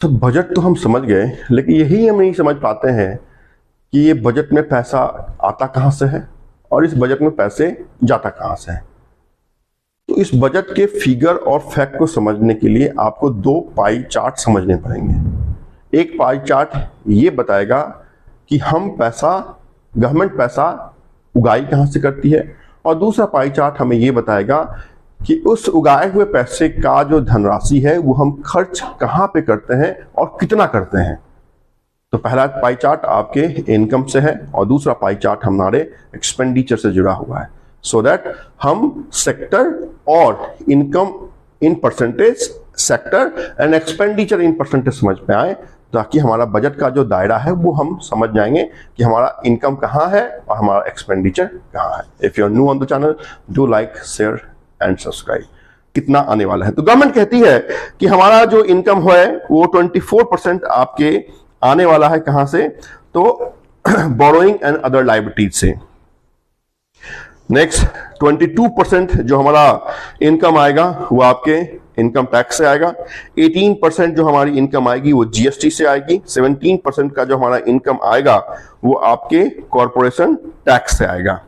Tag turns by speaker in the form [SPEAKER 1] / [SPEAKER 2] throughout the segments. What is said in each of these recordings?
[SPEAKER 1] तो बजट तो हम समझ गए, लेकिन यही हम नहीं समझ पाते हैं कि ये बजट में पैसा आता कहाँ से है और इस बजट में पैसे जाता कहाँ से है। तो इस बजट के फिगर और फैक्ट को समझने के लिए आपको दो पाई चार्ट समझने पड़ेंगे। एक पाई चार्ट ये बताएगा कि गवर्नमेंट पैसा उगाई कहाँ से करती है, और दूसरा पाई चार्ट हमें ये बताएगा कि उस उगाए हुए पैसे का जो धनराशि है वो हम खर्च कहाँ पे करते हैं और कितना करते हैं। तो पहला पाई चार्ट आपके इनकम से है और दूसरा पाई चार्ट हमारे एक्सपेंडिचर से जुड़ा हुआ है, सो दैट हम सेक्टर और income in percentage, sector and expenditure in percentage समझ में आए, ताकि हमारा बजट का जो दायरा है वो हम समझ जाएंगे कि हमारा इनकम कहाँ है और हमारा एक्सपेंडिचर कहाँ है। If you are new on the channel, do like, share and subscribe. कितना आने वाला है? तो गवर्नमेंट कहती है कि हमारा जो इनकम है वो 24% आपके आने वाला है कहां से? तो बोरोइंग एंड अदर लायबिलिटीज से। नेक्स्ट 22% जो हमारा इनकम आएगा वो आपके इनकम टैक्स से आएगा। 18% जो हमारी इनकम आएगी वो जीएसटी से आएगी। 17% का जो हमारा इनकम आएगा वो आपके कॉरपोरेशन टैक्स से आएगा।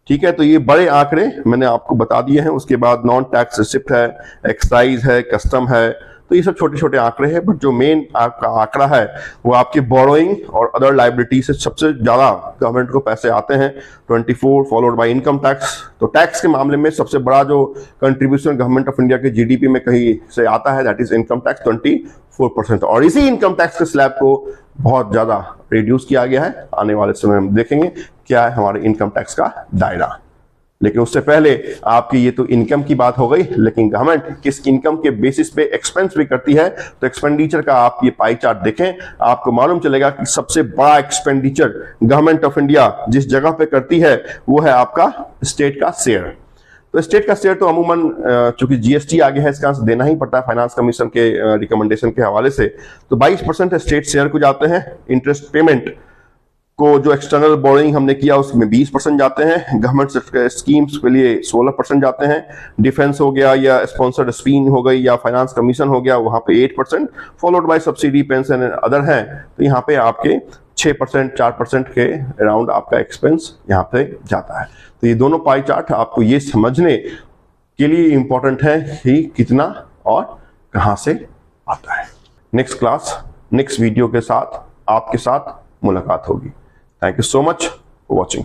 [SPEAKER 1] ठीक है, तो ये बड़े आंकड़े मैंने आपको बता दिए हैं। उसके बाद नॉन टैक्स रिसिप्ट है, एक्साइज है, कस्टम है, तो ये सब छोटे छोटे आंकड़े हैं। बट जो मेन आपका आंकड़ा है वो आपके बोरोइंग और अदर लायबिलिटी से सबसे ज्यादा गवर्नमेंट को पैसे आते हैं, 24, फॉलोड बाय इनकम टैक्स। तो टैक्स के मामले में सबसे बड़ा जो कंट्रीब्यूशन गवर्नमेंट ऑफ इंडिया के जीडीपी में कहीं से आता है, दैट इज इनकम टैक्स 24%। और इसी इनकम टैक्स के स्लैब को बहुत ज्यादा रिड्यूस किया गया है। आने वाले समय हम देखेंगे क्या है हमारे इनकम टैक्स का दायरा। लेकिन उससे पहले आपकी ये तो इनकम की बात हो गई, लेकिन गवर्नमेंट किस इनकम के बेसिस पे एक्सपेंस भी करती है। तो एक्सपेंडिचर का आप ये पाई चार्ट देखें, आपको मालूम चलेगा कि सबसे बड़ा एक्सपेंडिचर गवर्नमेंट ऑफ इंडिया जिस जगह पे करती है वो है आपका स्टेट का शेयर। तो स्टेट का शेयर तो अमूमन चूंकि जीएसटी आगे है इसका देना ही पड़ता है फाइनेंस कमीशन के रिकमेंडेशन के हवाले से। तो 22% स्टेट शेयर को जाते हैं। इंटरेस्ट पेमेंट को जो एक्सटर्नल बोरिंग हमने किया उसमें 20% जाते हैं। गवर्नमेंट स्कीम्स के लिए 16% जाते हैं। डिफेंस हो गया या स्पॉन्सर्ड स्कीम हो गई या फाइनेंस कमीशन हो गया, वहां पे 8%, followed by subsidy, pension and other हैं। तो यहाँ पे आपके 6%, 4% के अराउंड आपका एक्सपेंस यहाँ पे जाता है। तो ये दोनों पाई चार्ट आपको ये समझने के लिए इंपॉर्टेंट है कि कितना और कहाँ से आता है। नेक्स्ट क्लास, नेक्स्ट वीडियो के साथ आपके साथ मुलाकात होगी। Thank you so much for watching.